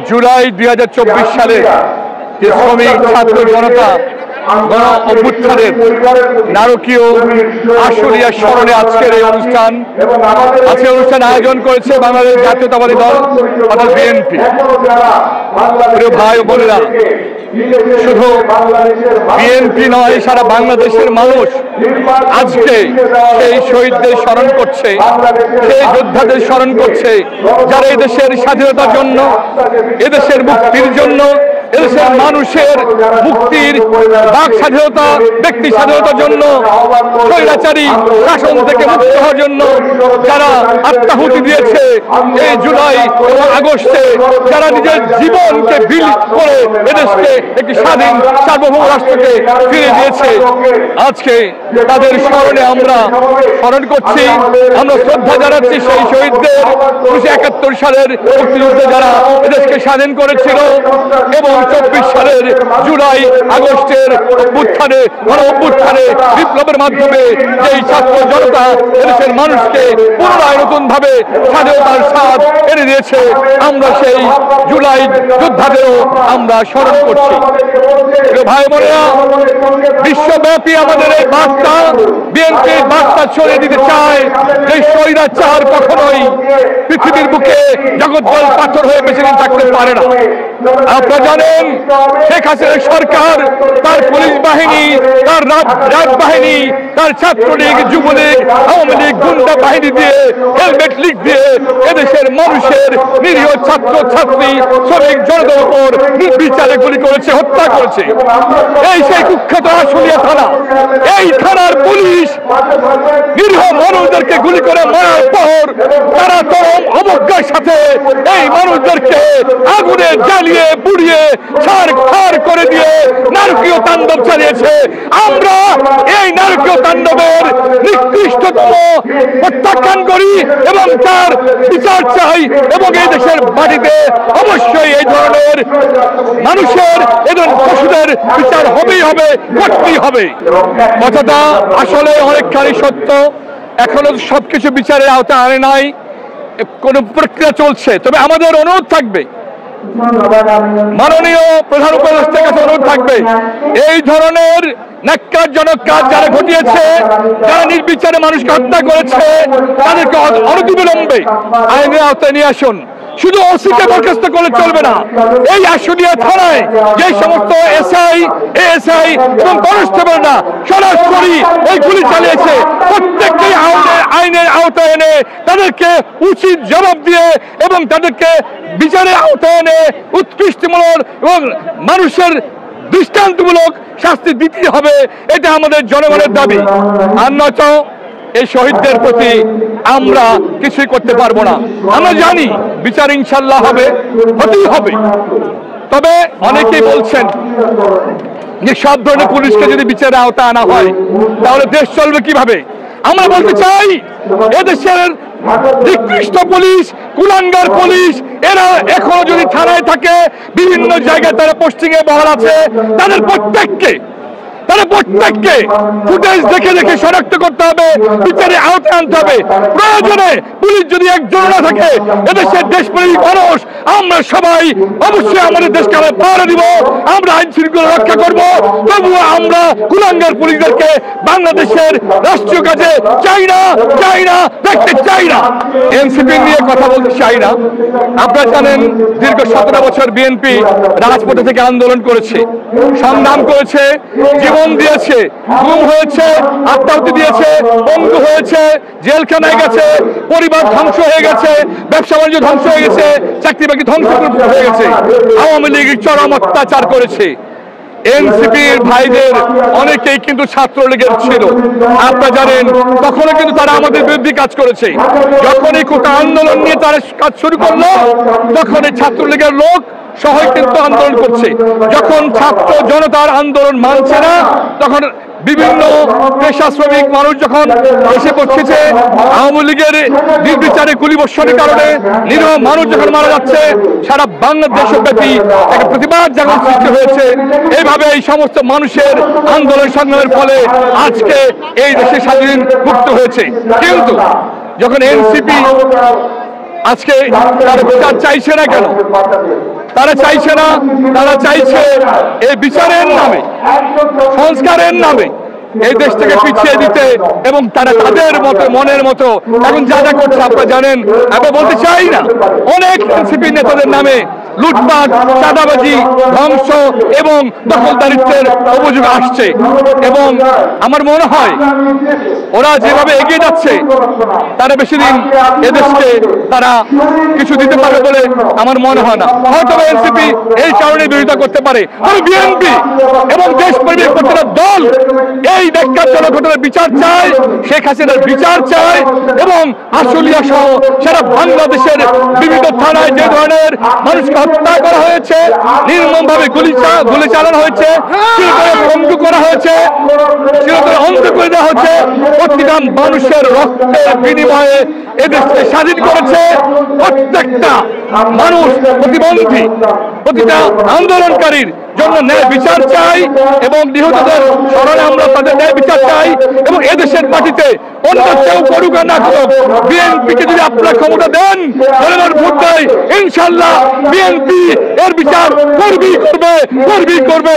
জুলাই 2024 সালে যে শ্রমিক ছাত্র জনতা গণ অভ্যুত্থানের নারকীয় আশুলিয়া স্মরণে আজকের এই অনুষ্ঠান আয়োজন করেছে বাংলাদেশ জাতীয়তাবাদী দল অর্থাৎ বিএনপি। প্রিয় ভাই ও বোনেরা, শুধু বিএনপি নয়, সারা বাংলাদেশের মানুষ আজকে সেই শহীদদের স্মরণ করছে, সেই যোদ্ধাদের স্মরণ করছে যারা এদেশের স্বাধীনতার জন্য, এদেশের মুক্তির জন্য, এদেশের মানুষের মুক্তির, বাক স্বাধীনতা, ব্যক্তি স্বাধীনতার জন্য, স্বৈরাচারী শাসন থেকে মুক্ত হওয়ার জন্য যারা আত্মাহুতি দিয়েছে। এই জুলাই এবং আগস্টে যারা নিজের জীবনকে বিলীন করে এদেশকে একটি স্বাধীন সার্বভৌম রাষ্ট্রকে ফিরে দিয়েছে, আজকে তাদের স্মরণে আমরা স্মরণ করছি, আমরা শ্রদ্ধা জানাচ্ছি সেই শহীদদের। 1971 সালের মুক্তিযুদ্ধে যারা এদেশকে স্বাধীন করেছিল এবং 24 সালের জুলাই আগস্টের অভ্যুত্থানে, গণ অভ্যুত্থানে, বিপ্লবের মাধ্যমে যেই ছাত্র জনতা এদেশের মানুষকে পুনরায় নতুন ভাবে স্বাধীনতার স্বাদ এনে দিয়েছে, আমরা সেই জুলাই যোদ্ধাদেরও আমরা স্মরণ করছি। ভাই বোনেরা, বিশ্বব্যাপী আমাদের এই বার্তা, বিএনপির বার্তা ছড়িয়ে দিতে চায় যে স্বৈরাচার কখনোই পৃথিবীর বুকে জগৎবল পাথর হয়ে বেশি দিন থাকতে পারে না। আপনারা জানেন, শেখ হাসিনা সরকার তার পুলিশ বাহিনী, তার রাজ বাহিনী, তার ছাত্রলীগ, যুবলীগ, আওয়ামী লীগ, গুন্ডা বাহিনী দিয়ে, হেলমেট লীগ দিয়ে এদেশের মানুষের নিরীহ ছাত্র ছাত্রী, শ্রমিক জনতার উপর নির্বিচারে গুলি করেছে, হত্যা করেছে। এই সেই কুখ্যাত আশুলিয়া থানা, এই থানার পুলিশ নিরীহ মানুষদেরকে গুলি করে মারার পর তারা চরম অবজ্ঞার সাথে এই মানুষদেরকে আগুনে জ্বালিয়ে পুড়িয়ে ছারখার করে দিয়ে নারকীয় তাণ্ডব চালিয়েছে। আমরা এই নারকীয় তাণ্ডবের নিকৃষ্টতম প্রত্যাখ্যান করি এবং তার বিচার চাই, এবং এই দেশের মাটিতে অবশ্যই এই ধরনের মানুষের, এই ধরনের পশুদের বিচার হবেই হবে, করতেই হবে। কথাটা আসলে অনেকখানি সত্য। এখনো সবকিছু বিচারের আওতায় আনে নাই, কোন প্রক্রিয়া চলছে। তবে আমাদের অনুরোধ থাকবে, মাননীয় প্রধান উপদেষ্টার কাছে অনুরোধ থাকবে, এই ধরনের ন্যাক্কারজনক কাজ যারা ঘটিয়েছে, যারা নির্বিচারে মানুষকে হত্যা করেছে, তাদেরকে অনতিবিলম্বে আইনের আওতায় নিয়ে আসুন। শুধু ওসিকে বরখাস্ত করলে চলবে না। এই আশুলিয়া থানায় যে সমস্ত এসআই, এএসআই এবং কনস্টেবলরা সরাসরি এই গুলি চালিয়েছে, প্রত্যেককেই আইনের আওতায় এনে তাদেরকে উচিত জবাব দিয়ে এবং তাদেরকে বিচারের আওতায় এনে উৎকৃষ্টমূলক এবং মানুষের দৃষ্টান্তমূলক শাস্তি দিতে হবে। এটা আমাদের জনগণের দাবি। আর নয়তো এই শহীদদের প্রতি আমরা কিছুই করতে পারবো না। আমরা জানি বিচার ইনশাল্লাহ হবে, হতেই হবে। তবে অনেকেই বলছেন যে সব ধরনের পুলিশকে যদি বিচারের আওতায় আনা হয় তাহলে দেশ চলবে কিভাবে। আমরা বলতে চাই, এদেশের নিকৃষ্ট পুলিশ, কুলাঙ্গার পুলিশ, এরা এখনো যদি থানায় থাকে, বিভিন্ন জায়গায় তারা পোস্টিং এ বহাল আছে, তাদের প্রত্যেককে ফুটেজ দেখে দেখে শনাক্ত করতে হবে, বিচারে আওতায় আনতে হবে। প্রয়োজনে পুলিশ যদি একজন না থাকে, এদেশের দেশপ্রেমিক মানুষ আমরা সবাই অবশ্যই আমাদের দেশকে আমরা পাহারা দিব, আমরা আইন শৃঙ্খলা রক্ষা করব। তবুও আমরা কুলাঙ্গার পুলিশদেরকে বাংলাদেশের রাষ্ট্রীয় কাজে চাই না, দেখতে চাই না। এনসিপি নিয়ে কথা বলতে চাই না। আপনারা জানেন, দীর্ঘ 17 বছর বিএনপি রাজপথে থেকে আন্দোলন করেছে, সংগ্রাম করেছে, জীবন দিয়েছে, গুম হয়েছে, আত্মাহুতি দিয়েছে, পঙ্গু হয়েছে, জেলখানায় গেছে, পরিবার ধ্বংস হয়ে গেছে, ব্যবসা বাণিজ্য ধ্বংস হয়ে গেছে, চাকরি বাকরি ধ্বংস হয়ে গেছে, আওয়ামী লীগ চরম অত্যাচার করেছে। এনসিপির ভাইদের অনেকেই কিন্তু ছাত্রলীগের ছিল, আপনারা জানেন। তখনও কিন্তু তারা আমাদের বিরুদ্ধে কাজ করেছে। যখন এই কোটা আন্দোলন নিয়ে তারা কাজ শুরু করলো, তখন এই ছাত্রলীগের লোক সবাই কিন্তু আন্দোলন করছে। যখন ছাত্র জনতার আন্দোলন মানছে না, তখন বিভিন্ন পেশা শ্রমিক মানুষ যখন এসে পড়ছে, আওয়ামী লীগের নির্বিচারে গুলিবর্ষণের কারণে নিরীহ মানুষ যখন মারা যাচ্ছে, সারা বাংলাদেশব্যাপী একটা প্রতিবাদ জাগরণ সৃষ্টি হয়েছে। এইভাবে এই সমস্ত মানুষের আন্দোলন সংগ্রামের ফলে আজকে এই দেশে স্বাধীন মুক্ত হয়েছে। কিন্তু যখন এনসিপি আজকে তারা বিচার চাইছে না কেন? তারা চাইছে না, তারা চাইছে এই বিচারের নামে, সংস্কারের নামে এই দেশ থেকে পিছিয়ে দিতে, এবং তারা তাদের মতো মনের মতো এখন যা যা করছে আপনারা জানেন। আমি বলতে চাই না, অনেক এনসিপি নেতাদের নামে লুটপাট, চাঁদাবাজি, ধ্বংস এবং দখলদারিত্বের অভিযোগ আসছে, এবং আমার মনে হয় ওরা যেভাবে এগিয়ে যাচ্ছে তারা বেশি দিন এদেশকে তারা কিছু দিতে পারবে বলে আমার মনে হয় না। হয়তো এনসিপি এই কারণে বিরোধিতা করতে পারে, কারণ বিএনপি এবং দেশপ্রেমিক প্রতিটা দল এই ন্যাক্কারজনক ঘটনার বিচার চায়, শেখ হাসিনার বিচার চায়, এবং আশুলিয়া সহ সারা বাংলাদেশের বিভিন্ন থানায় যে ধরনের মানুষকে হত্যা করা হয়েছে, নির্মমভাবে গুলি চালানো হয়েছে, চিরতরে বন্ধ করা হয়েছে, চিরতরে অন্ধ করে দেওয়া হচ্ছে, প্রতিটা মানুষের রক্তের বিনিময়ে এদেশকে স্বাধীন করেছে। প্রত্যেকটা মানুষ প্রতিবন্ধী, প্রতিটা আন্দোলনকারীর জন্য ন্যায় বিচার চাই, এবং নিহতদের স্মরণে আমরা তাদের ন্যায় বিচার চাই। এবং এদেশের মাটিতে অন্য কেউ করুক আর না করুক, বিএনপিকে যদি আপনারা ক্ষমতা দেন, জনগণ ভোট দেয়, ইনশাল্লাহ বিএনপি এর বিচার করবেই করবে।